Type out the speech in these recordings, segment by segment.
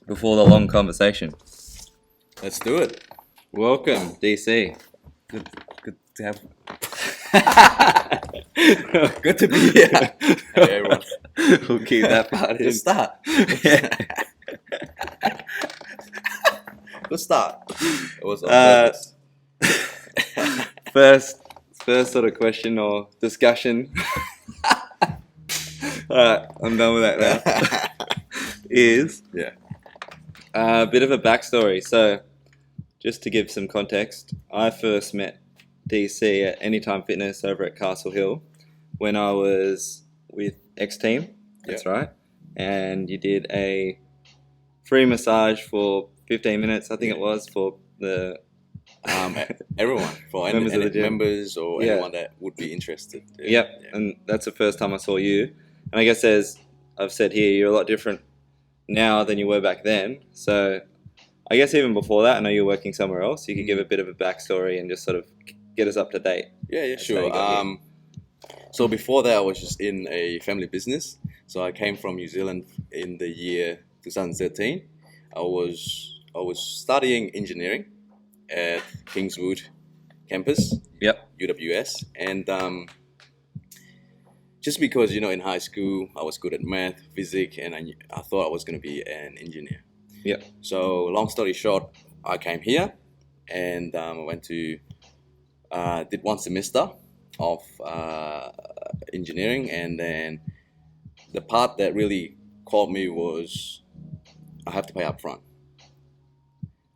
before the long conversation. Let's do it. Welcome, DC. Good to have. Good to be here. Hey, everyone. We'll keep that part in. Good start. Good start. It was on purpose. First sort of question or discussion. Alright, I'm done with that now. Is a bit of a backstory. So, just to give some context, I first met DC at Anytime Fitness over at Castle Hill when I was with X Team. That's right. And you did a free massage for 15 minutes, I think it was, for the everyone, for Members of the gym. members or Yeah. anyone that would be interested. Yep. And that's the first time I saw you. And I guess as I've said here, you're a lot different now than you were back then. So I guess even before that, I know you're working somewhere else. You could give a bit of a backstory and just sort of get us up to date. Yeah, That's how you sure. got here. So before that, I was just in a family business. So I came from New Zealand in the year 2013. I was studying engineering at Kingswood campus, Yep. UWS, and just because in high school I was good at math, physics, and I thought I was going to be an engineer. Yep. So long story short, I came here and I went to did one semester of engineering, and then the part that really caught me was I have to pay up front.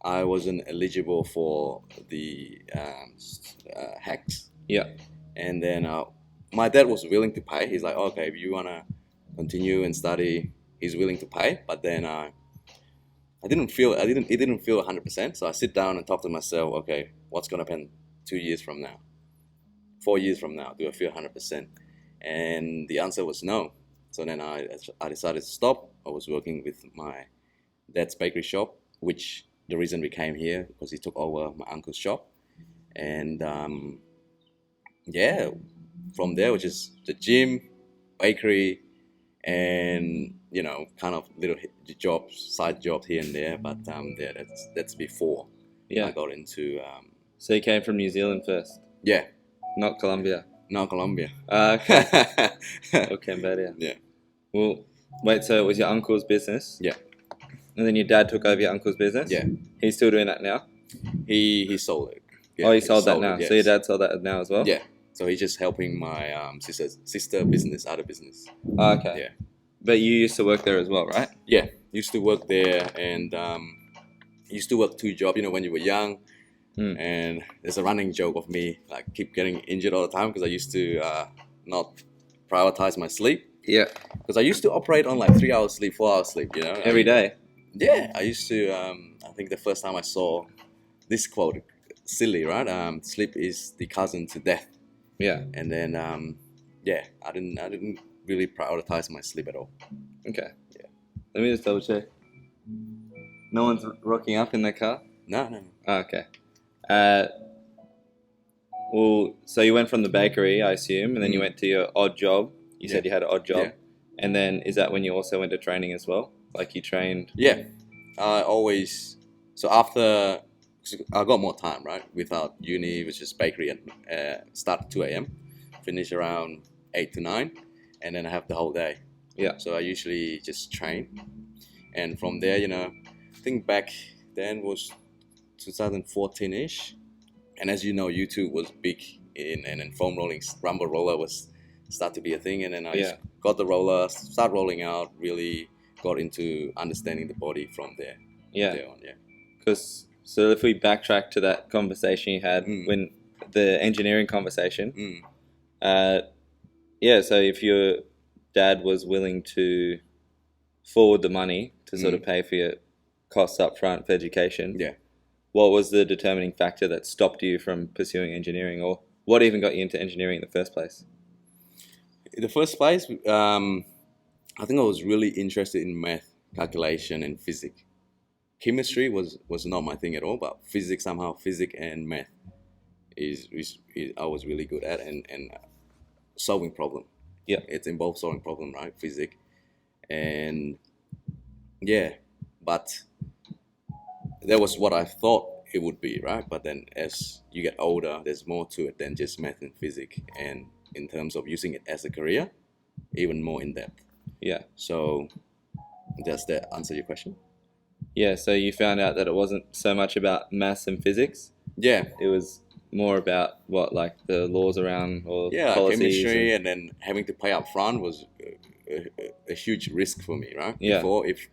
I wasn't eligible for the hacks, Yeah. and then my dad was willing to pay. He's like, okay, if you wanna continue and study, he's willing to pay. But then it didn't feel 100%. So I sit down and talk to myself, okay, what's gonna happen 2 years from now, 4 years from now? Do I feel 100%? And the answer was no. So then I decided to stop. I was working with my dad's bakery shop, which the reason we came here because he took over my uncle's shop. And from there, which is the gym, bakery, and kind of little jobs, side jobs here and there. But that's before I got into So you came from New Zealand first, not Colombia. now Colombia. Okay. Or Cambodia. Yeah. Well, wait, so it was your uncle's business? Yeah. And then your dad took over your uncle's business? Yeah. He's still doing that now? He sold it. Yeah, Oh, he sold that now. Yes. So your dad sold that now as well? Yeah. So he's just helping my sister business, other business. Oh, okay. Yeah. But you used to work there as well, right? Yeah, used to work there, and used to work 2 jobs. When you were young, and there's a running joke of me like keep getting injured all the time because I used to not prioritize my sleep. Yeah. Because I used to operate on like 3 hours sleep, 4 hours sleep. Every day? Yeah, I used to. I think the first time I saw this quote, silly, right? Sleep is the cousin to death. Yeah. And then I didn't really prioritize my sleep at all. Okay. Yeah. Let me just double check. No one's rocking up in their car? No. Oh, okay. Well, so you went from the bakery, I assume, and then you went to your odd job. You said you had an odd job. Yeah. And then is that when you also went to training as well? Like you trained? Yeah, I always. So after I got more time, right? Without uni, which is bakery, and start at 2 a.m., finish around 8 to 9, and then I have the whole day. Yeah. So I usually just train, and from there, I think back then was 2014-ish, and as you know, YouTube was big and foam rolling, rumble roller was start to be a thing, and then I just got the roller, start rolling out, really got into understanding the body from there. Yeah. There on, Because, so if we backtrack to that conversation you had when the engineering conversation, so if your dad was willing to forward the money to sort of pay for your costs up front for education, what was the determining factor that stopped you from pursuing engineering, or what even got you into engineering in the first place? In the first place, I think I was really interested in math, calculation, and physics. Chemistry was not my thing at all, but physics and math is I was really good at, and solving problem. Yeah, it's involved solving problem, right? Physics, and but that was what I thought it would be, right? But then as you get older, there's more to it than just math and physics, and in terms of using it as a career, even more in depth. Yeah. So does that answer your question? Yeah, so you found out that it wasn't so much about maths and physics. Yeah. It was more about what, like the laws around or Yeah, policies. chemistry, and then having to pay up front was a huge risk for me, right? Yeah. Before, if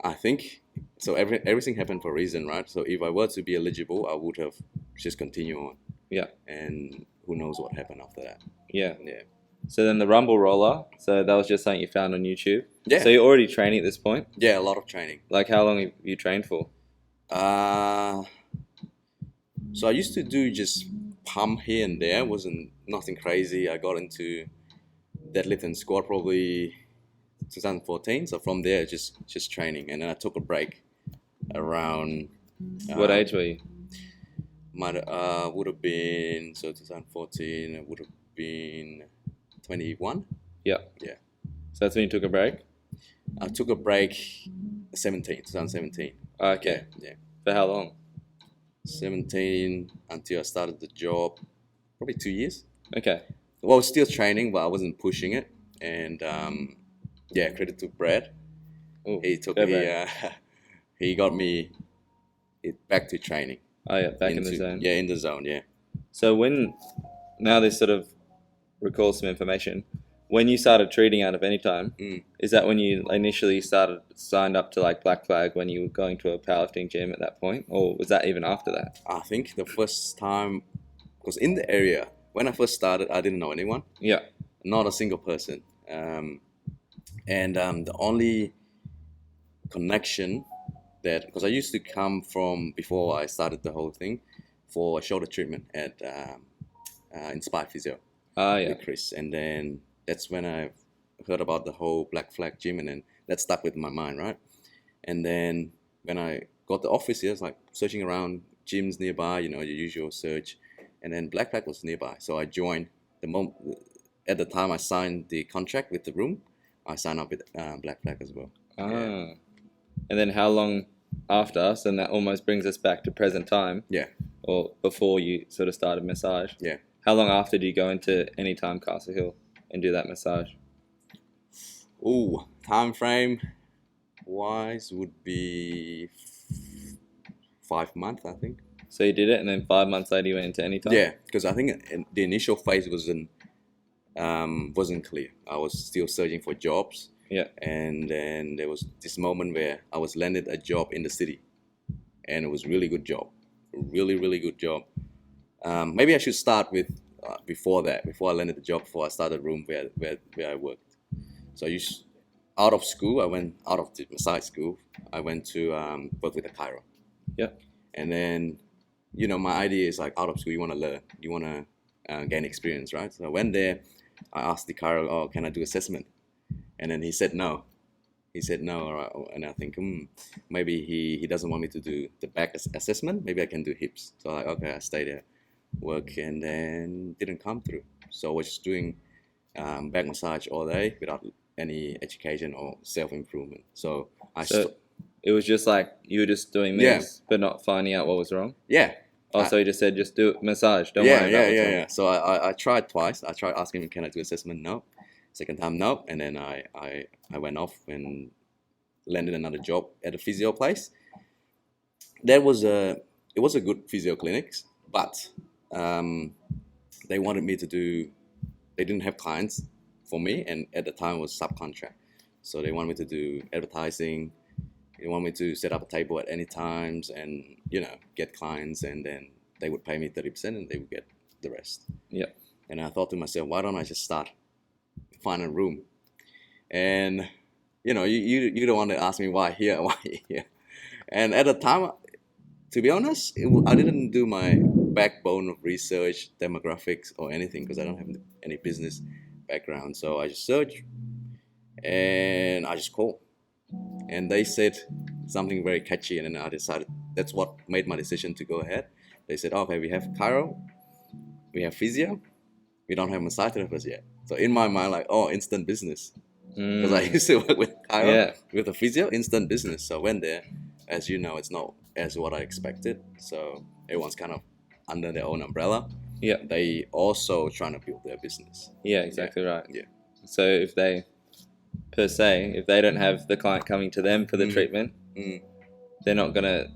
I think so, everything happened for a reason, right? So if I were to be eligible, I would have just continued on. Yeah. And who knows what happened after that? Yeah. Yeah. So then the rumble roller. So that was just something you found on YouTube. Yeah. So you're already training at this point. Yeah, a lot of training. Like how long have you trained for? So I used to do just pump here and there. Wasn't nothing crazy. I got into deadlift and squat probably 2014. So from there, just training, and then I took a break around. What age were you? Would have been 2014. It would have been 21. Yeah. Yeah. So that's when you took a break. I took a break 2017. Okay. Yeah. For how long? 17 until I started the job, probably 2 years. Okay. Well, I was still training, but I wasn't pushing it. And credit to Brad. Ooh, He took me. He got me back to training. Oh yeah, back in the zone. Yeah, in the zone. Yeah. So now this sort of recalls some information. When you started treating out of any time, is that when you initially signed up to like Black Flag when you were going to a powerlifting gym at that point, or was that even after that? I think the first time, because in the area when I first started, I didn't know anyone. Yeah. Not a single person. The only connection that, because I used to come from, before I started the whole thing, for a shoulder treatment at Inspire Physio. With Chris, and then that's when I heard about the whole Black Flag gym, and then that stuck with my mind, right? And then when I got the office here, I was like searching around gyms nearby, your usual search, and then Black Flag was nearby, so I joined. At the time I signed the contract with the room, I signed up with Black Flag as well. Yeah. And then how long after us, and that almost brings us back to present time. Yeah. Or before you sort of started massage. Yeah. How long after do you go into Anytime Castle Hill and do that massage? Ooh, time frame wise would be 5 months, I think. So you did it, and then 5 months later you went into Anytime? Yeah, because I think the initial phase wasn't clear. I was still searching for jobs. Yeah. And then there was this moment where I was landed a job in the city, and it was a really good job, really, really good job. Maybe I should start with before I landed the job, before I started the room where I worked. So out of school, I went out of the massage school. I went to work with a chiro. Yeah. And then, my idea is like, out of school, you want to learn, you want to gain experience, right? So I went there. I asked the chiro, "Oh, can I do assessment?" And then he said no. And I think maybe he doesn't want me to do the back assessment. Maybe I can do hips. So I stayed there, work, and then didn't come through. So I was just doing back massage all day without any education or self-improvement. So it was just like you were just doing this, but not finding out what was wrong? Yeah. Oh, so he just said, just do massage. Don't worry about what's wrong. Yeah. So I tried twice. I tried asking him, can I do assessment? No. Second time, no. And then I went off and landed another job at a physio place. It was a good physio clinic, but they wanted me to do, they didn't have clients for me, and at the time it was subcontract. So they wanted me to do advertising. They wanted me to set up a table at any times and, get clients, and then they would pay me 30% and they would get the rest. Yeah. And I thought to myself, why don't I just find a room? And, you don't want to ask me why here. And at the time, to be honest, I didn't do my backbone of research, demographics, or anything, because I don't have any business background. So I just searched and I just called. And they said something very catchy, and then I decided, that's what made my decision to go ahead. They said, okay, we have chiro, we have physio, we don't have massage therapists yet. So in my mind, like, instant business. because I used to work with Kyle, Yeah. with a physio, instant business. So when there, as you know, it's not as what I expected. So everyone's kind of under their own umbrella. Yeah. They also trying to build their business. Yeah, exactly right. Yeah. So if they don't have the client coming to them for the treatment, they're not gonna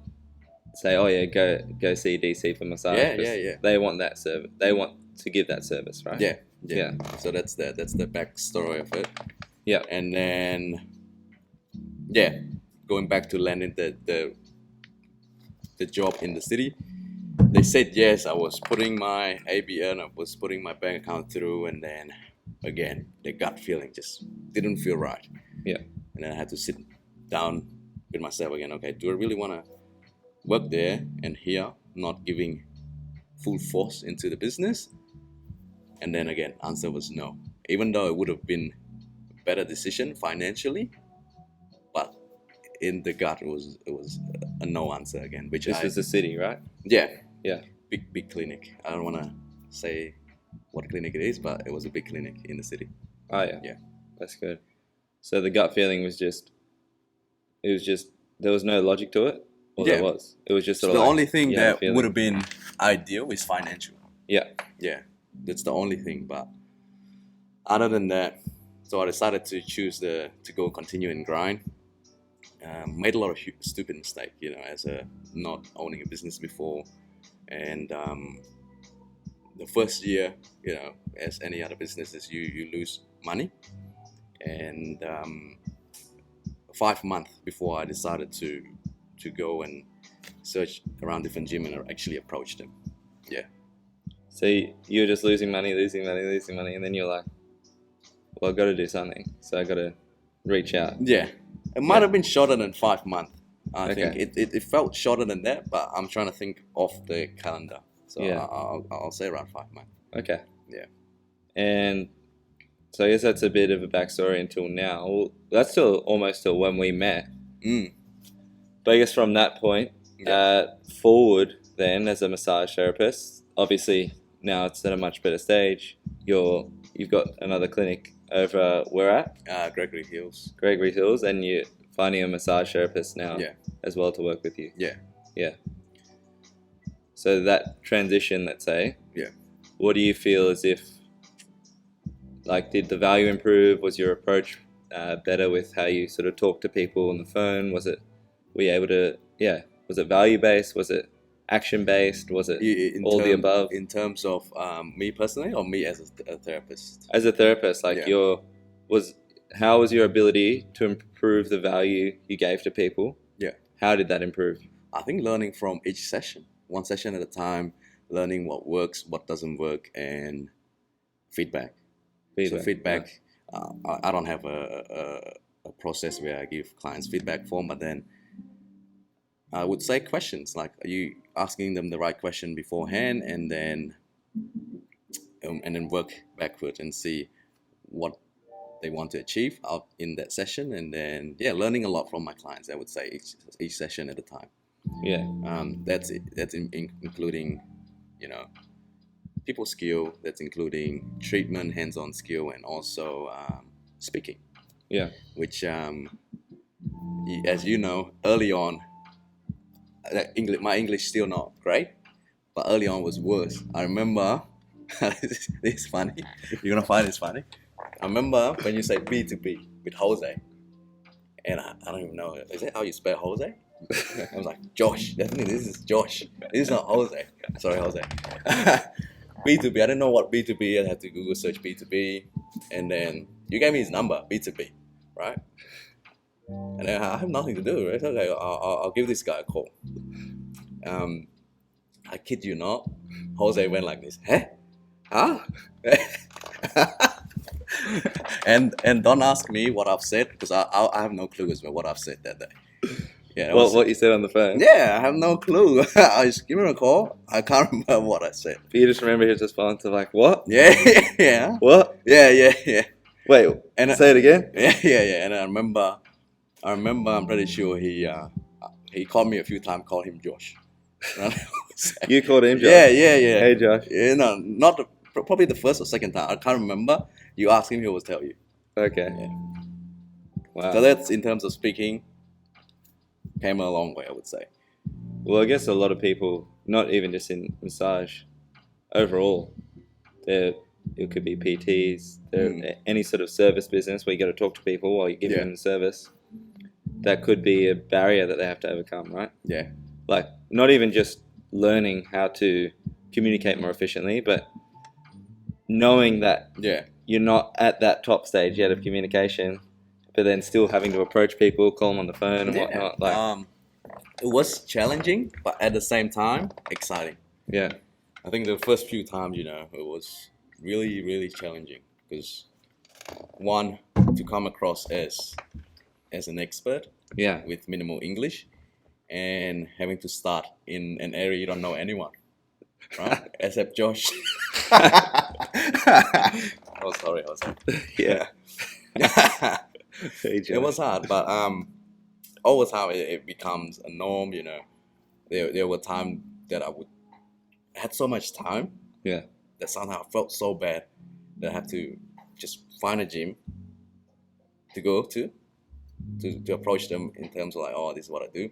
say, "Oh yeah, go see DC for massage." Yeah. They want that service. They want to give that service, right? Yeah. So that's the backstory of it. Yeah. And then, going back to landing the job in the city, they said yes. I was putting my ABN, I was putting my bank account through, and then again, the gut feeling just didn't feel right. Yeah. And then I had to sit down with myself again. Okay, do I really want to work there and here, not giving full force into the business? And then again, answer was no. Even though it would have been a better decision financially, but in the gut, it was a no answer again. Which This was the city, right? Yeah. Big clinic. I don't want to say what clinic it is, but it was a big clinic in the city. Oh yeah. Yeah. That's good. So the gut feeling was just there was no logic to it? Or there was? It was just sort the of only thing that feeling. would have been ideal is financial. Yeah. That's the only thing. But other than that, so I decided to choose to go continue and grind. Made a lot of stupid mistake, as not owning a business before. And the first year, as any other businesses, you lose money. And 5 months before I decided to go and search around different gym and actually approach them. Yeah. So you were just losing money, and then you're like, well, I've got to do something. So I got to reach out. Yeah. It might have been shorter than 5 months. I Okay. think it felt shorter than that, but I'm trying to think off the calendar. So Yeah. I'll say around 5 months. Okay. Yeah. And so I guess that's a bit of a backstory until now. Well, that's still almost till when we met. But I guess from that point forward, then as a massage therapist, obviously now it's at a much better stage. You've got another clinic over where at? Gregory Hills. Gregory Hills, and you're finding a massage therapist now Yeah. as well to work with you. Yeah. So that transition, let's say. Yeah. What do you feel as if, like, did the value improve? Was your approach better with how you sort of talk to people on the phone? Was it value based? Was it action based? Was it the above? In terms of me personally, or me as a therapist? As a therapist, like how was your ability to improve the value you gave to people? Yeah. How did that improve? I think learning from each session, one session at a time, learning what works, what doesn't work, and feedback. So feedback, I don't have a process where I give clients feedback form, but then I would say questions, like, are you asking them the right question beforehand, and then work backward and see what they want to achieve out in that session, and then learning a lot from my clients. I would say each session at a time. That's it. That's including people skill. That's including treatment, hands-on skill, and also speaking. Which as you know, early on, my English still not great, but early on was worse. I remember this is funny. You're gonna find this funny. I remember when you say B2B with Jose, and I don't even know, is that how you spell Jose? I was like, Josh, definitely this is Josh. This is not Jose. Sorry, Jose. B2B, I didn't know what B2B. I had to Google search B2B, and then you gave me his number, B2B, right? And then I have nothing to do, right? So okay, I'll give this guy a call. I kid you not, Jose went like this, huh? and don't ask me what I've said, because I have no clue as well what I've said that day. Yeah. What you said on the phone? Yeah, I have no clue. I just give him a call. I can't remember what I said. But you just remember his response of like, what? Yeah. What? Yeah. Wait, and say it again? Yeah. And I remember, I'm pretty sure he called me a few times, called him Josh. You called him Josh? Yeah. Hey, Josh. Yeah, no, probably the first or second time. I can't remember. You ask him, he will tell you. Okay. Yeah. Wow. So that's, in terms of speaking, came a long way, I would say. Well, I guess a lot of people, not even just in massage, overall, it could be PTs, any sort of service business where you got to talk to people while you're giving them the service. That could be a barrier that they have to overcome, right? Yeah. Like, not even just learning how to communicate more efficiently, but knowing that you're not at that top stage yet of communication, but then still having to approach people, call them on the phone and whatnot. Like, it was challenging, but at the same time, exciting. Yeah. I think the first few times, it was really, really challenging because, one, to come across as an expert with minimal English and having to start in an area you don't know anyone, right? Except Josh. Oh, sorry. Yeah. It was hard, but over time it becomes a norm. There were times that I had so much time that somehow I felt so bad that I have to just find a gym to go to approach them in terms of like, oh, this is what I do.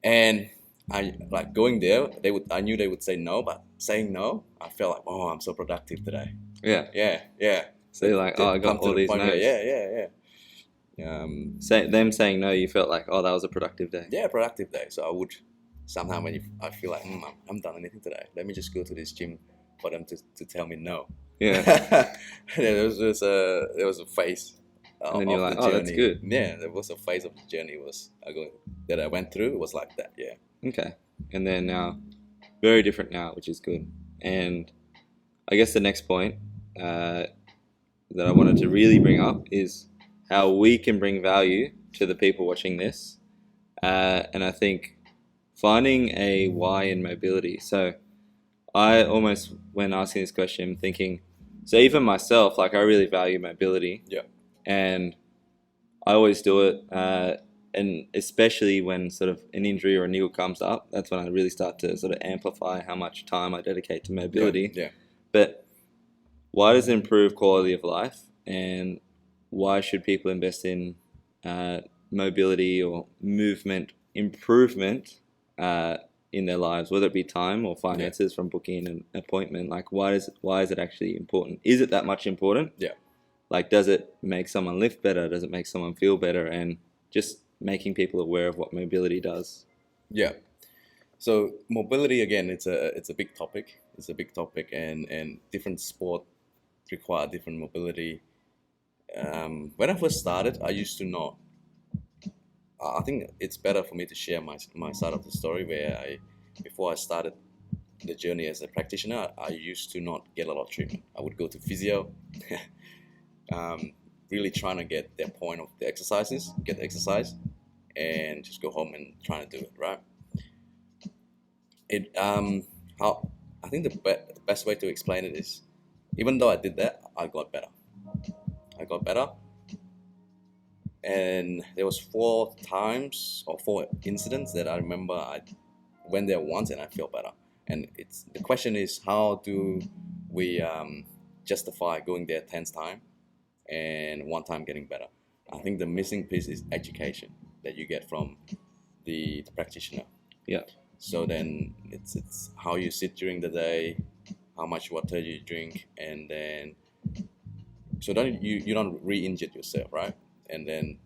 And I like going there, I knew they would say no, but saying no, I felt like, oh, I'm so productive today. Yeah. So you're like, oh, I got all these no's. Yeah. Them saying no, you felt like, oh, that was a productive day. Yeah, productive day. So I would somehow I feel like, I haven't done anything today. Let me just go to this gym for them to tell me no. Yeah. There was a phase. And then you're like, oh, that's good. Yeah, there was a phase of the journey that I went through. It was like that, yeah. Okay. And then now, very different now, which is good. And I guess the next point that I wanted to really bring up is how we can bring value to the people watching this. And I think finding a why in mobility. So I almost, when asking this question, thinking, so even myself, like I really value mobility. Yeah. And I always do it, and especially when sort of an injury or a niggle comes up, that's when I really start to sort of amplify how much time I dedicate to mobility. Yeah. But why does it improve quality of life, and why should people invest in mobility or movement improvement in their lives, whether it be time or finances from booking an appointment? Like, why is it actually important? Is it that much important? Yeah. Like, does it make someone lift better? Does it make someone feel better? And just making people aware of what mobility does. Yeah. So mobility, again, it's a big topic. It's a big topic, and different sport require different mobility. When I first started, I used to not. I think it's better for me to share my side of the story where before I started the journey as a practitioner, I used to not get a lot of treatment. I would go to physio. Really trying to get their point of the exercises, get the exercise, and just go home and trying to do it, right? I think the best way to explain it is, even though I did that, I got better. And there was 4 incidents that I remember I went there once and I felt better. And the question is, how do we justify going there 10th time and 1 time getting better? I think the missing piece is education that you get from the practitioner. Yeah. So then it's how you sit during the day, how much water you drink, and then so don't you don't re-injure yourself, right? And then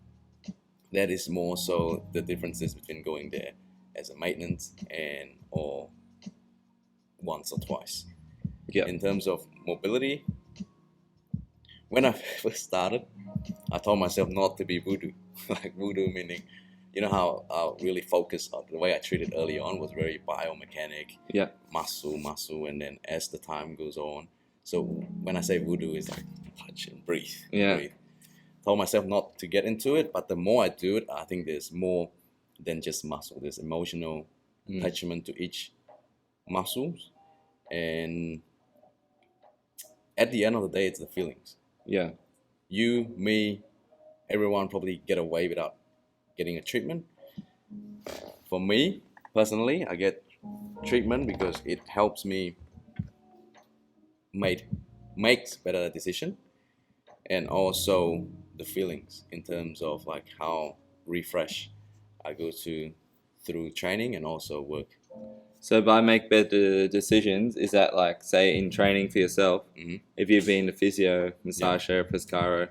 that is more so the differences between going there as a maintenance or once or twice. Yeah. In terms of mobility, when I first started, I told myself not to be voodoo. Like voodoo meaning, you know how I really focused on the way I treated early on was very biomechanic, muscle, and then as the time goes on. So when I say voodoo, it's like touch and breathe. Yeah. Told myself not to get into it, but the more I do it, I think there's more than just muscle. There's emotional attachment to each muscles, and at the end of the day, it's the feelings. Yeah. You, me, everyone probably get away without getting a treatment. For me, personally, I get treatment because it helps me makes better decision, and also the feelings in terms of like how refreshed I go through training and also work. So by make better decisions, is that like, say, in training for yourself, if you've been a physio, massage therapist, chiro,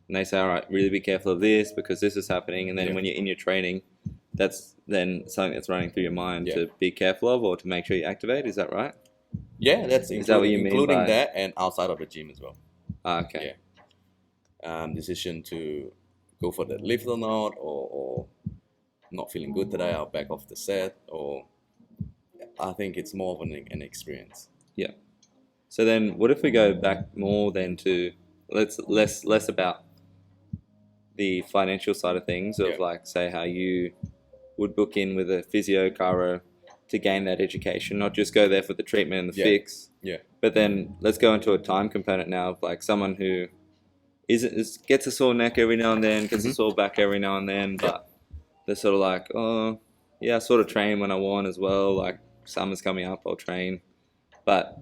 and they say, all right, really be careful of this because this is happening, and then when you're in your training, that's then something that's running through your mind to be careful of or to make sure you activate. Is that right? Yeah, that's Is that what you mean including by that and outside of the gym as well. Okay. Yeah. Decision to go for the lift or not, or not feeling good today, I'll back off the set, or I think it's more of an experience. Yeah. So then, what if we go back more then to less about the financial side of things of like, say, how you would book in with a physio, chiro to gain that education, not just go there for the treatment and the fix. Yeah. But then let's go into a time component now of like someone who gets a sore neck every now and then, gets a sore back every now and then, but they're sort of like, oh, yeah, I sort of train when I want as well. Like summer's coming up, I'll train. But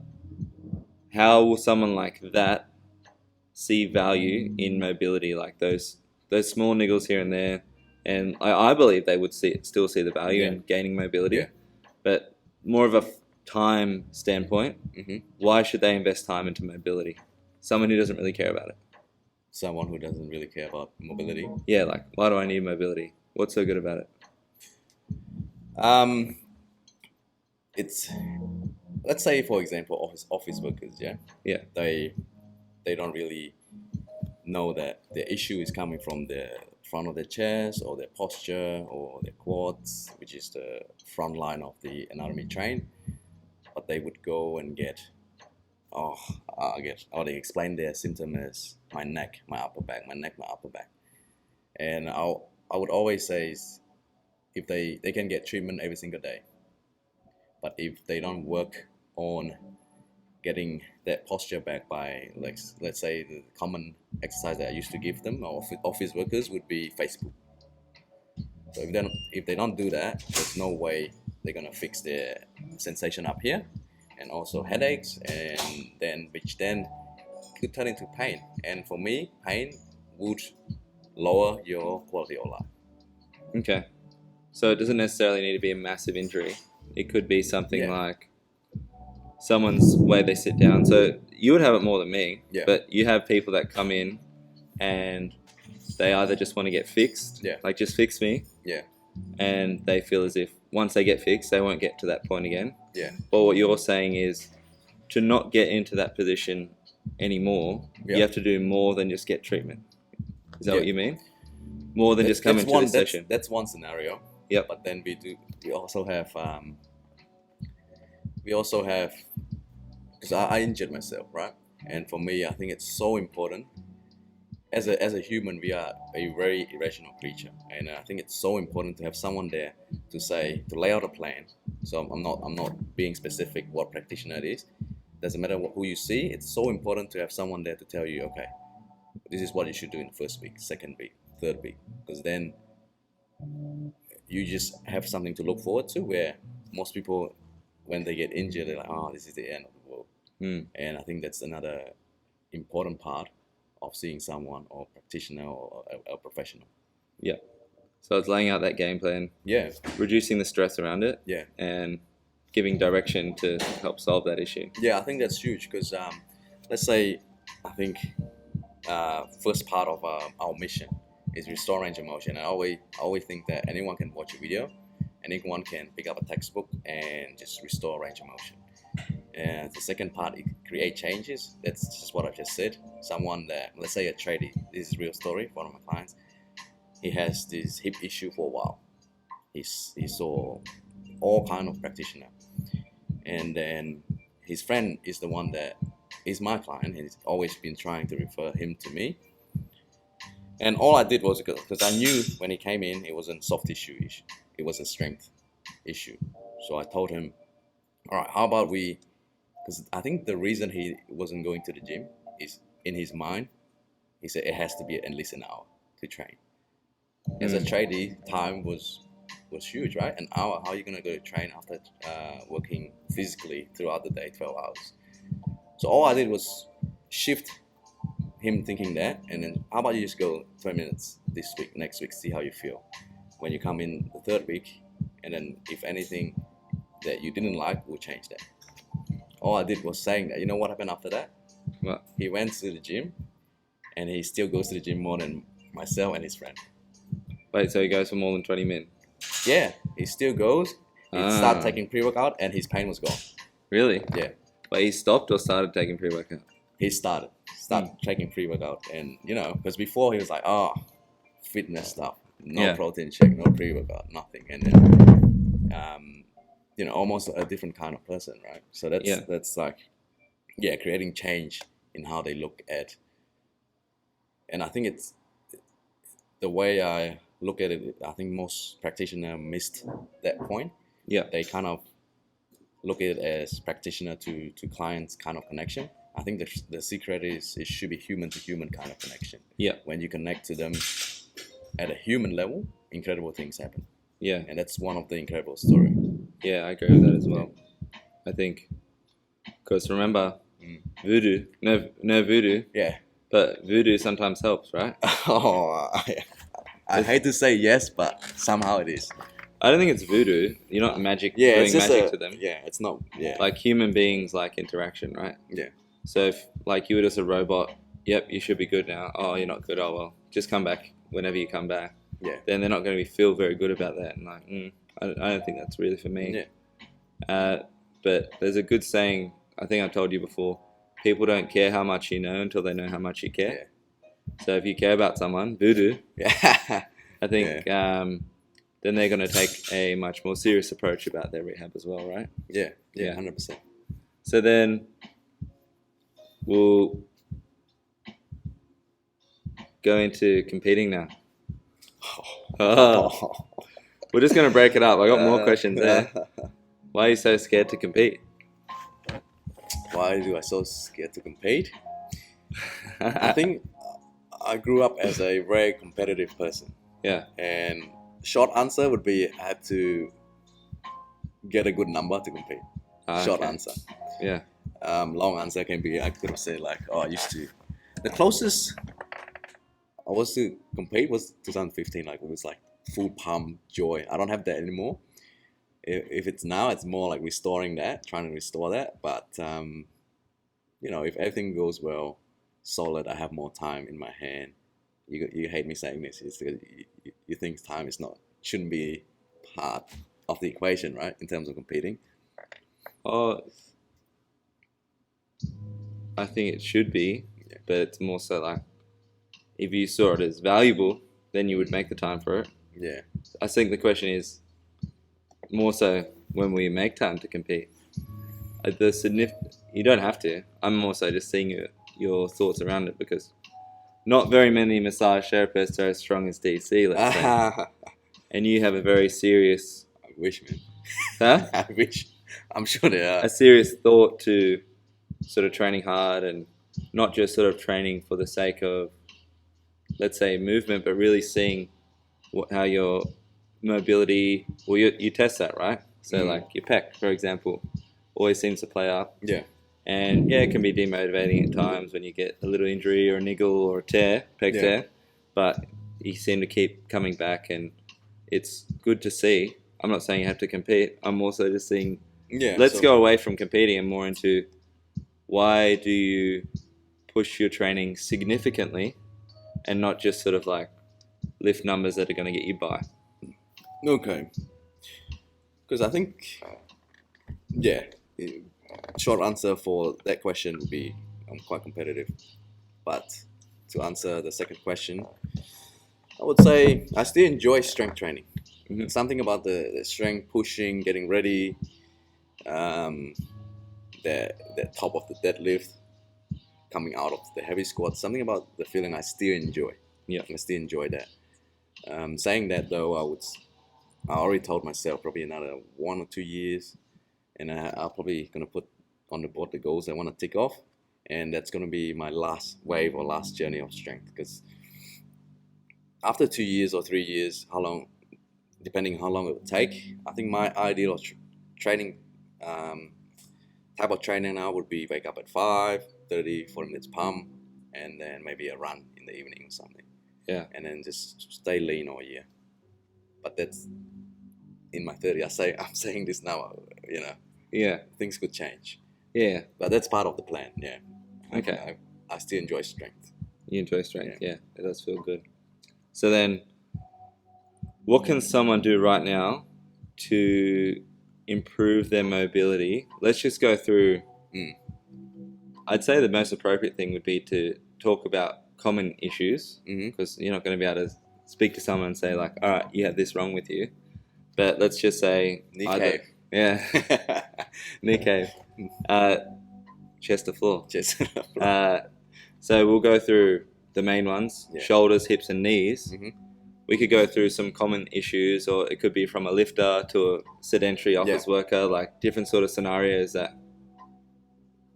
how will someone like that see value in mobility, like those small niggles here and there? And I believe they would still see the value in gaining mobility. Yeah. But more of a time standpoint, why should they invest time into mobility? Someone who doesn't really care about it. Someone who doesn't really care about mobility? Yeah, like, why do I need mobility? What's so good about it? It's, let's say, for example, office workers, they don't really know that the issue is coming from the front of their chest or their posture or their quads, which is the front line of the anatomy train. But they would go and they explain their symptom as my neck, my upper back, my neck, my upper back. And I would always say is, if they can get treatment every single day, but if they don't work on getting that posture back by, like, let's say the common exercise that I used to give them, or office workers, would be Facebook. So if they don't do that, there's no way they're gonna fix their sensation up here, and also headaches, and which then could turn into pain. And for me, pain would lower your quality of life. Okay, so it doesn't necessarily need to be a massive injury. It could be something like someone's way they sit down. So you would have it more than me, but you have people that come in and they either just want to get fixed, like just fix me, and they feel as if once they get fixed, they won't get to that point again. Or what you're saying is, to not get into that position anymore, you have to do more than just get treatment. Is that what you mean? More than just come into the session. That's one scenario. Yep. But then we also have because I injured myself, right? And for me, I think it's so important. As a human, we are a very irrational creature, and I think it's so important to have someone there to lay out a plan. So I'm not being specific what practitioner it is. Doesn't matter who you see. It's so important to have someone there to tell you, okay, this is what you should do in the first week, second week, third week, because then you just have something to look forward to. Where most people, when they get injured, they're like, oh, this is the end of the world. And I think that's another important part of seeing someone, or practitioner, or a professional. Yeah. So it's laying out that game plan. Yeah. Reducing the stress around it. Yeah. And giving direction to help solve that issue. Yeah, I think that's huge because let's say, I think first part of our mission is restore range of motion. I always think that anyone can watch a video, anyone can pick up a textbook and just restore range of motion. And the second part, is create changes. That's just what I just said. Someone that, let's say a tradie, this is a real story for one of my clients. He has this hip issue for a while. He saw all kind of practitioner, and then his friend is the one that is my client, and he's always been trying to refer him to me. And all I did was, because I knew when he came in, it wasn't soft tissue issue, it was a strength issue. So I told him, all right, how about because I think the reason he wasn't going to the gym is, in his mind, he said it has to be at least an hour to train. As a tradie, time was huge, right? An hour, how are you going to go to train after working physically throughout the day, 12 hours? So all I did was shift him thinking that, and then how about you just go 20 minutes this week, next week, see how you feel. When you come in the third week, and then if anything that you didn't like, we'll change that. All I did was saying that. You know what happened after that? What? He went to the gym, and he still goes to the gym more than myself and his friend. Wait, so he goes for more than 20 minutes? Yeah, he still goes. He started taking pre-workout, and his pain was gone. Really? Yeah. But he stopped or started taking pre-workout? He started taking pre-workout, and because before he was like, fitness stuff, no protein shake, no pre-workout, nothing, and then almost a different kind of person, right? So that's like, creating change in how they look at, and I think it's the way I look at it. I think most practitioners missed that point. Yeah, they kind of look at it as practitioner to clients kind of connection. I think the secret is it should be human to human kind of connection. Yeah. When you connect to them at a human level, incredible things happen. Yeah. And that's one of the incredible story. Yeah, I agree with that as well. I think, because remember, voodoo, no voodoo. Yeah. But voodoo sometimes helps, right? I hate to say yes, but somehow it is. I don't think it's voodoo. You're not magic Yeah, doing it's just magic to them. Yeah, it's not. Yeah. Like human beings like interaction, right? Yeah. So if like you were just a robot, yep, you should be good now. Oh, you're not good. Oh well, just come back whenever you come back. Yeah. Then they're not going to feel very good about that. And like, I don't think that's really for me. Yeah. But there's a good saying. I think I told you before. People don't care how much you know until they know how much you care. Yeah. So if you care about someone, voodoo. Yeah. I think. Then they're going to take a much more serious approach about their rehab as well, right? Yeah, 100%. So then we'll go into competing now. We're just going to break it up. I got more questions there. Why are you so scared to compete? Why do I so scared to compete? I think I grew up as a very competitive person. Yeah. And short answer would be I had to get a good number to compete. Short answer. Yeah. Long answer can be I could have said like, I used to. The closest I was to compete was 2015. Like it was like full pump joy. I don't have that anymore. If it's now, it's more like trying to restore that. But if everything goes well, solid, I have more time in my hand. You hate me saying this. It's because you think time shouldn't be part of the equation, right? In terms of competing. Oh, I think it should be, but it's more so like if you saw it as valuable, then you would make the time for it. Yeah. I think the question is more so when we make time to compete. You don't have to. I'm more so just seeing your thoughts around it because not very many massage therapists are as strong as DC, let's say. And you have a very serious... I wish, man. Huh? I wish. I'm sure they are. A serious thought to sort of training hard and not just sort of training for the sake of, let's say, movement, but really seeing how your mobility... Well, you test that, right? So like your pec, for example, always seems to play up. Yeah. And it can be demotivating at times when you get a little injury or a niggle or a tear, pec tear. But you seem to keep coming back and it's good to see. I'm not saying you have to compete. I'm also just saying, let's go away from competing and more into why do you push your training significantly and not just sort of like lift numbers that are going to get you by. Okay. Because I think, short answer for that question would be I'm quite competitive. But to answer the second question, I would say I still enjoy strength training. Mm-hmm. Something about the strength pushing, getting ready, the top of the deadlift, coming out of the heavy squat. Something about the feeling I still enjoy. Yeah, I still enjoy that. Saying that though, I already told myself probably another 1 or 2 years, and I'm probably gonna put on the board the goals I want to tick off, and that's gonna be my last wave or last journey of strength. Because after 2 years or 3 years, how long, depending how long it would take, I think my ideal training type of training now would be wake up at 5, 30, 40 minutes pump, and then maybe a run in the evening or something. Yeah. And then just stay lean all year. But that's in my 30s. I'm saying this now, Yeah. things could change. Yeah. But that's part of the plan, yeah. Okay. I still enjoy strength. You enjoy strength, yeah. It does feel good. So then, what can someone do right now to improve their mobility? Let's just go through. I'd say the most appropriate thing would be to talk about common issues, because you're not going to be able to speak to someone and say like, all right, you have this wrong with you. But let's just say... Knee cave. Yeah. Knee cave. Chest to floor. So we'll go through the main ones, shoulders, hips and knees. We could go through some common issues, or it could be from a lifter to a sedentary office worker, like different sort of scenarios that,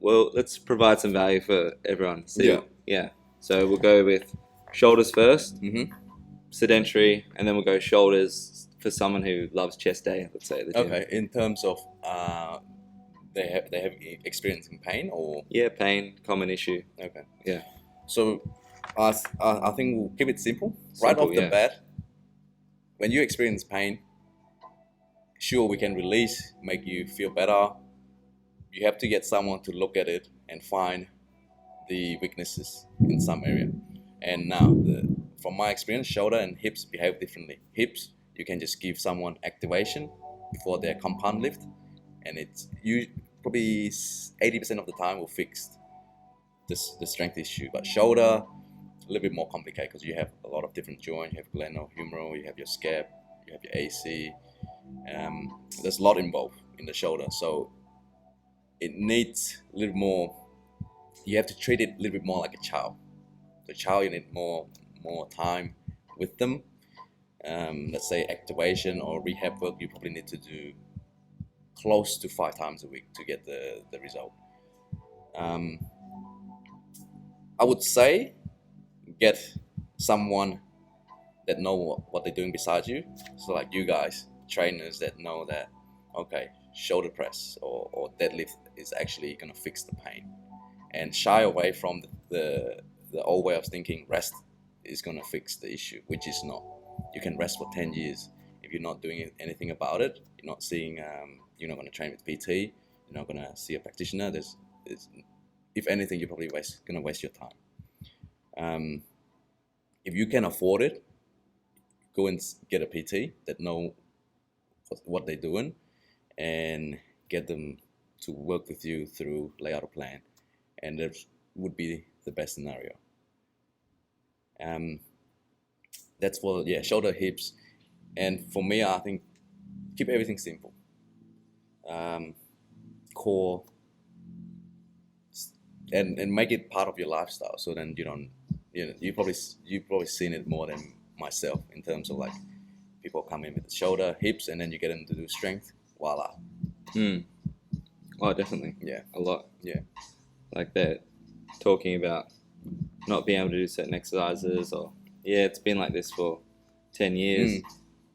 well, let's provide some value for everyone. Yeah. So we'll go with shoulders first, sedentary, and then we'll go shoulders for someone who loves chest day, let's say. Okay, in terms of they have experiencing pain or? Yeah, pain, common issue. Okay. Yeah. So I think we'll keep it simple. Right off the bat, when you experience pain, sure, we can release, make you feel better. You have to get someone to look at it and find the weaknesses in some area. And now, from my experience, shoulder and hips behave differently. Hips, you can just give someone activation before their compound lift, and you probably 80% of the time will fix the strength issue. But shoulder, a little bit more complicated because you have a lot of different joints. You have glenohumeral, you have your scap, you have your AC. There's a lot involved in the shoulder, so it needs a little more. You have to treat it a little bit more like a child. The child, you need more time with them. Let's say activation or rehab work, you probably need to do close to 5 times a week to get the result. I would say get someone that know what they're doing beside you. So like you guys, trainers that know that, okay, shoulder press or deadlift is actually going to fix the pain. And shy away from the old way of thinking rest is going to fix the issue, which is not. You can rest for 10 years. If you're not doing anything about it, you're not seeing, you're not going to train with PT, you're not going to see a practitioner, if anything, you're probably going to waste your time. If you can afford it, go and get a PT that know what they're doing and get them to work with you through layout a plan. And that would be the best scenario. That's for shoulder, hips, and for me, I think keep everything simple. Core, and make it part of your lifestyle. So then you don't, you've probably seen it more than myself in terms of like people come in with the shoulder, hips, and then you get them to do strength. Voila. Oh, definitely. Yeah. A lot. Yeah. Like they're talking about not being able to do certain exercises, or it's been like this for 10 years,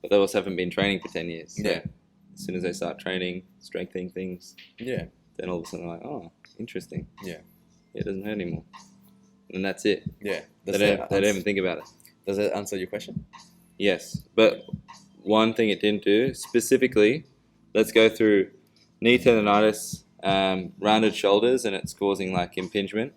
but they also haven't been training for 10 years. So as soon as they start training, strengthening things, then all of a sudden they're like, oh, interesting. Yeah, it doesn't hurt anymore. And that's it. Yeah. They don't even think about it. Does that answer your question? Yes. But one thing it didn't do, specifically, let's go through knee tendonitis, rounded shoulders, and it's causing like impingement.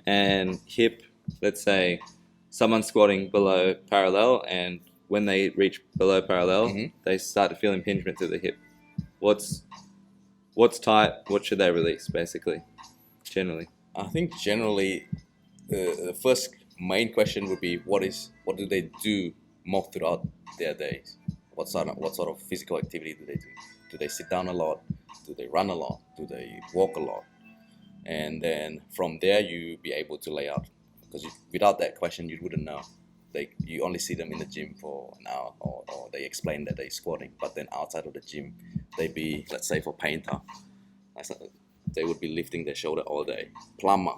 And hip, let's say someone's squatting below parallel, and when they reach below parallel, they start to feel impingement through the hip. What's tight? What should they release, basically, generally? I think generally the first main question would be what do they do more throughout their days? What sort of physical activity do they do? Do they sit down a lot? Do they run a lot? Do they walk a lot? And then from there you be able to lay out, because without that question you wouldn't know. You only see them in the gym for an hour, or they explain that they're squatting, but then outside of the gym they be, let's say for painter, they would be lifting their shoulder all day. Plumber,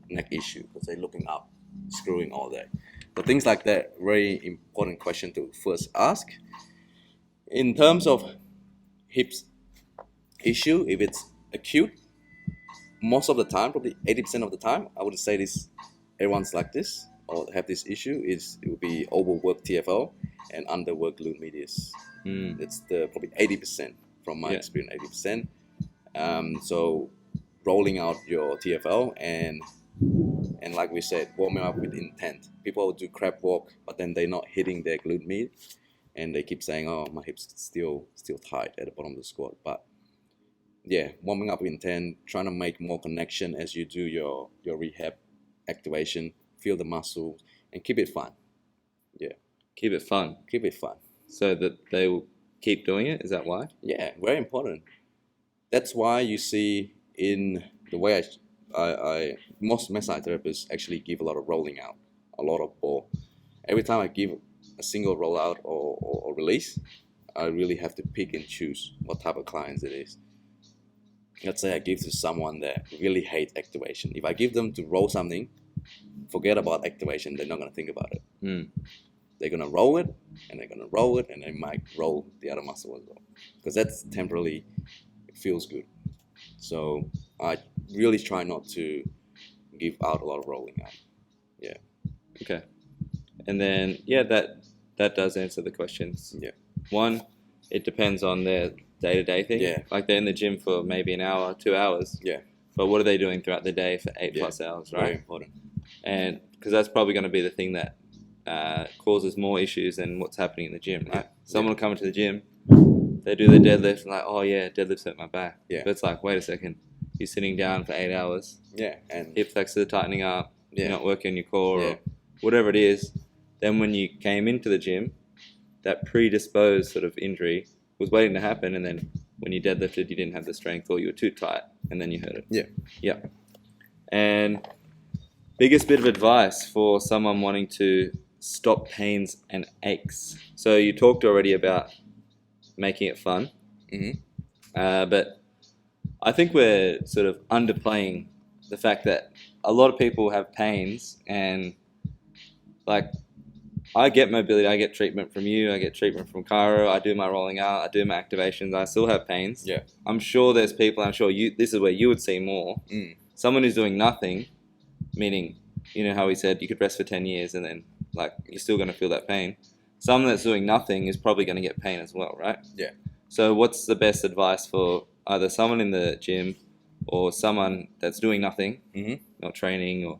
neck issue, because they're looking up, screwing all day. So things like that, very important question to first ask. In terms of hips issue, if it's acute, most of the time, probably 80% of the time, I would say this everyone's like this or have this issue is it will be overworked TFL and underworked glute medius. It's the probably 80% from my experience, 80%. So rolling out your TFL and like we said, warming up with intent. People do crab walk, but then they're not hitting their glute med, and they keep saying, "Oh, my hips still tight at the bottom of the squat." But yeah, warming up with intent, trying to make more connection as you do your rehab activation, feel the muscle, and keep it fun. Yeah, keep it fun. Keep it fun, so that they will keep doing it. Is that why? Yeah, very important. That's why you see in the way I most massage therapists actually give a lot of rolling out, a lot of ball. Every time I give a single rollout or release, I really have to pick and choose what type of clients it is. Let's say I give to someone that really hates activation. If I give them to roll something, forget about activation. They're not going to think about it. They're going to roll it, and they're going to roll it, and they might roll the other muscle as well. Because that's temporarily, it feels good. So I really try not to give out a lot of rolling out. Yeah. Okay. And then, yeah, that does answer the questions. Yeah. One, it depends on their day-to-day thing. Yeah. Like they're in the gym for maybe an hour, 2 hours. Yeah. But what are they doing throughout the day for 8+ hours, right? Very important. And because that's probably going to be the thing that causes more issues than what's happening in the gym, right? Someone will come into the gym, they do their deadlift, and like, oh yeah, deadlift's hurt my back. Yeah. But it's like, wait a second, you're sitting down for 8 hours. Yeah. And hip flexors are tightening up. Yeah. You're not working your core or whatever it is. Then when you came into the gym, that predisposed sort of injury was waiting to happen, and then when you deadlifted, you didn't have the strength or you were too tight, and then you hurt it. Yeah. Yeah. And biggest bit of advice for someone wanting to stop pains and aches. So you talked already about making it fun. But I think we're sort of underplaying the fact that a lot of people have pains, and like I get mobility, I get treatment from you, I get treatment from Cairo, I do my rolling out, I do my activations, I still have pains. Yeah. I'm sure there's people, I'm sure this is where you would see more. Someone who's doing nothing, meaning, you know how we said you could rest for 10 years and then like you're still going to feel that pain. Someone that's doing nothing is probably going to get pain as well, right? Yeah. So what's the best advice for either someone in the gym or someone that's doing nothing, not training or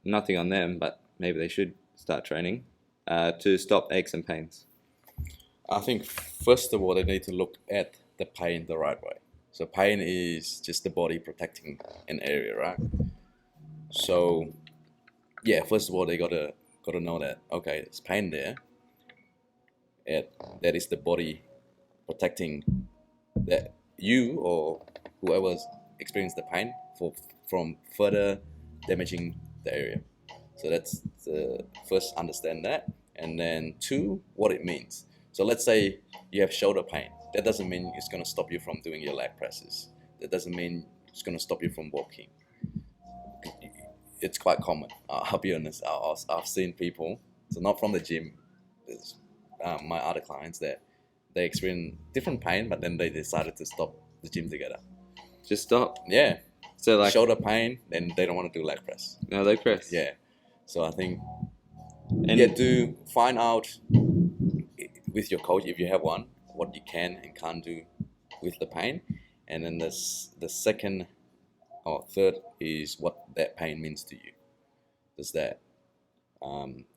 nothing on them, but maybe they should start training, to stop aches and pains? I think first of all, they need to look at the pain the right way. So pain is just the body protecting an area, right? So yeah, first of all, they gotta know that, okay, there's pain there, and that is the body protecting that you or whoever's experienced the pain from further damaging the area. So that's the first, understand that, and then 2, what it means. So let's say you have shoulder pain. That doesn't mean it's going to stop you from doing your leg presses. That doesn't mean it's going to stop you from walking. It's quite common. I'll be honest. I've seen people, so not from the gym, my other clients, that they experience different pain, but then they decided to stop the gym together. Just stop? Yeah. So like shoulder pain, then they don't want to do leg press. No leg press? Yeah. So I think to find out with your coach, if you have one, what you can and can't do with the pain. And then the second or third is what that pain means to you. Does that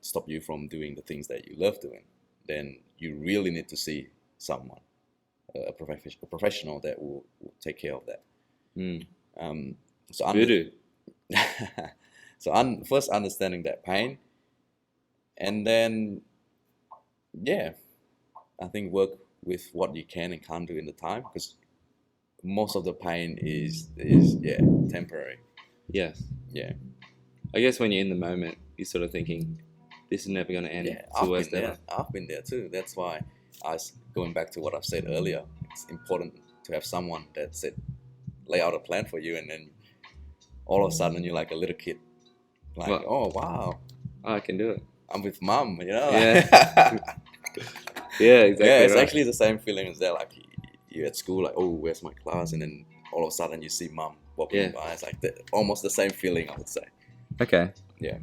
stop you from doing the things that you love doing? Then you really need to see someone, a professional that will take care of that. So first understanding that pain, and then I think work with what you can and can't do in the time, because most of the pain is temporary. Yes. Yeah. I guess when you're in the moment, you're sort of thinking, this is never going to end. Yeah, I've been there too. That's why going back to what I've said earlier, it's important to have someone that lay out a plan for you, and then all of a sudden you're like a little kid. Like, oh, wow. I can do it. I'm with mom, you know? Yeah. Yeah, exactly. Yeah, it's actually the same feeling as that. Like, you're at school, like, oh, where's my class? And then all of a sudden you see mom walking by. It's like almost the same feeling, I would say. Okay. Yeah.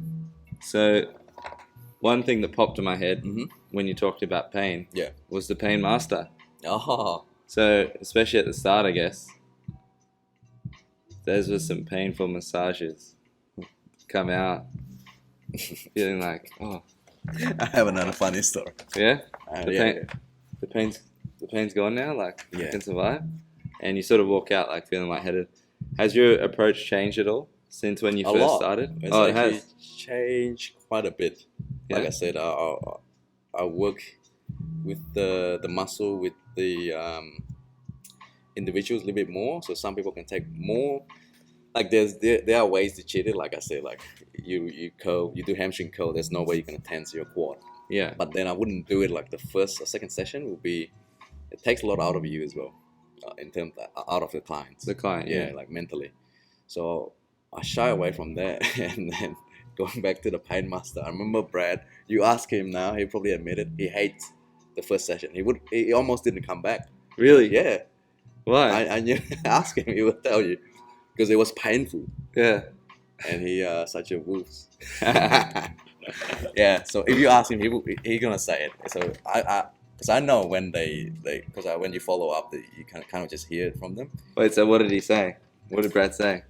So one thing that popped in my head Mm-hmm. when you talked about pain was the Pain Master. Oh. So especially at the start, I guess, those were some painful massages. Come out feeling like, oh, I have another funny story. yeah, Yeah. the pain's gone now. Like Yeah. I can survive, and you sort of walk out like feeling lightheaded. Has your approach changed at all since when you A first lot. started? It's Oh, it actually has. changed quite a bit. Like Yeah. I said, I work with the muscle with the individuals a little bit more. So some people can take more. Like there are ways to cheat it. Like I said, like you curl, you do hamstring curl. There's no way you're gonna tense your quad. Yeah. But then I wouldn't do it like the first or second session. Will be it takes a lot out of you as well, in terms out of the clients. The client. Yeah. Like mentally. So I shy away from that, and then going back to the pain master. I remember Brad. You ask him now, he probably admitted he hates the first session. He almost didn't come back. Really? Yeah. Why? I knew. Ask him, he will tell you, because it was painful. Yeah. And he such a wolf. Yeah. So if you ask him, he gonna say it. So because I know when when you follow up, you can kind of just hear it from them. Wait. So what did he say? What did Brad say?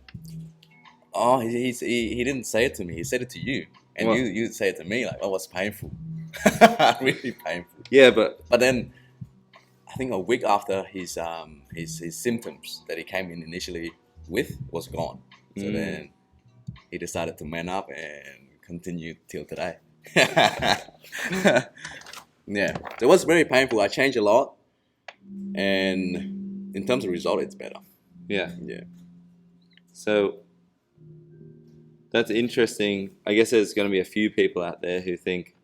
Oh, he didn't say it to me. He said it to you, and What? you say it to me like, oh, it's painful, really painful. Yeah, but then I think a week after his symptoms that he came in initially with was gone. So then he decided to man up and continue till today. Yeah, it was very painful. I changed a lot, and in terms of result, it's better. yeah. Yeah. So that's interesting. I guess there's going to be a few people out there who think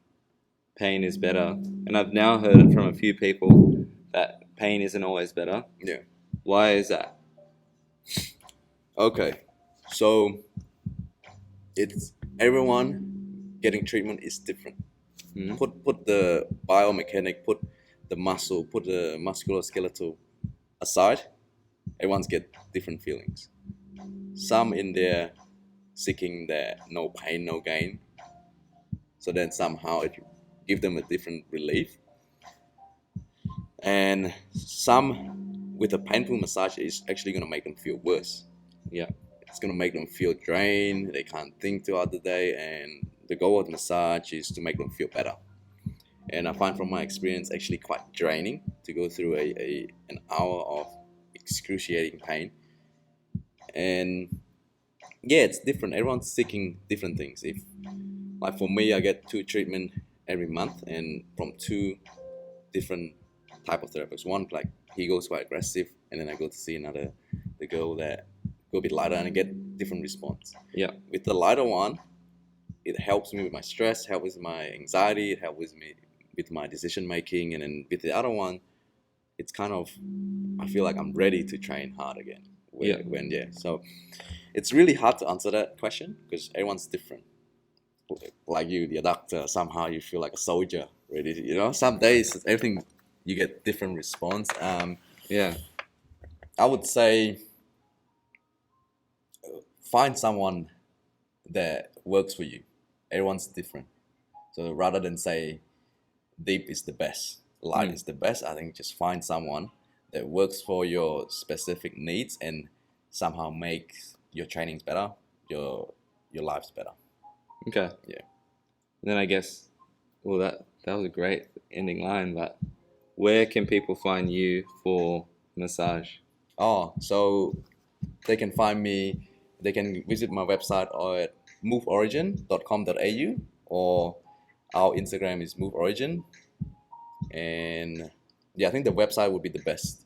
pain is better, and I've now heard it from a few people that pain isn't always better. Yeah. Why is that? Okay, so it's everyone getting treatment is different. Mm-hmm. Put the biomechanic, put the muscle, put the musculoskeletal aside. Everyone's get different feelings. Some in there seeking that no pain, no gain. So then somehow it give them a different relief. And some with a painful massage is actually gonna make them feel worse. Yeah. It's gonna make them feel drained. They can't think throughout the day, and the goal of the massage is to make them feel better. And I find from my experience actually quite draining to go through an hour of excruciating pain. And yeah, it's different. Everyone's seeking different things. If like for me, I get 2 treatment every month, and from 2 different type of therapists. One like he goes quite aggressive, and then I go to see the girl that go a bit lighter, and I get different response. Yeah. With the lighter one, it helps me with my stress, helps with my anxiety, it helps me with my decision making, and then with the other one, it's kind of I feel like I'm ready to train hard again. So it's really hard to answer that question because everyone's different. Like you, the doctor, somehow you feel like a soldier, ready to, some days everything you get different response. Yeah. I would say find someone that works for you. Everyone's different. So rather than say deep is the best, light is the best, I think just find someone that works for your specific needs and somehow makes your trainings better, your lives better. Okay. Yeah. And then I guess, well, that was a great ending line, but where can people find you for massage? Oh, so they can find me, they can visit my website at moveorigin.com.au, or our Instagram is moveorigin. And yeah, I think the website would be the best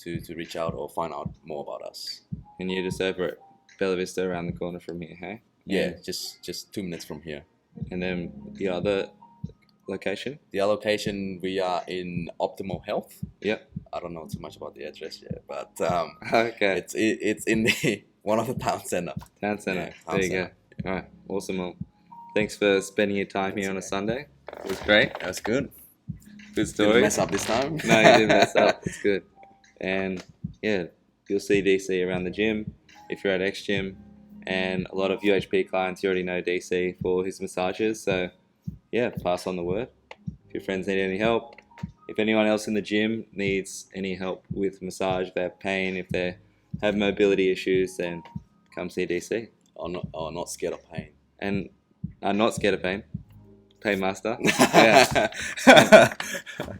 to reach out or find out more about us. And you're just over at Bella Vista around the corner from here, hey? Yeah, just 2 minutes from here. And then the other location? The other location, we are in Optimal Health. Yep. I don't know too much about the address yet, but okay. It's in the one of the town center. Town center. Yeah, there you go. All right. Awesome. Well, thanks for spending your time here on a Sunday. It was great. That was good. Good story. Didn't mess up this time. No, you didn't mess up. It's good. And yeah, you'll see DC around the gym if you're at X Gym. And a lot of UHP clients, you already know DC for his massages. So, yeah, pass on the word. If your friends need any help, if anyone else in the gym needs any help with massage, if they have pain, if they have mobility issues, then come see DC. Or not scared of pain. And I'm not scared of pain. Pain master.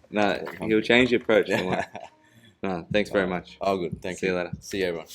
No, he'll change your approach. No, thanks very much. Oh, good. Thank you. See you later. See you, everyone.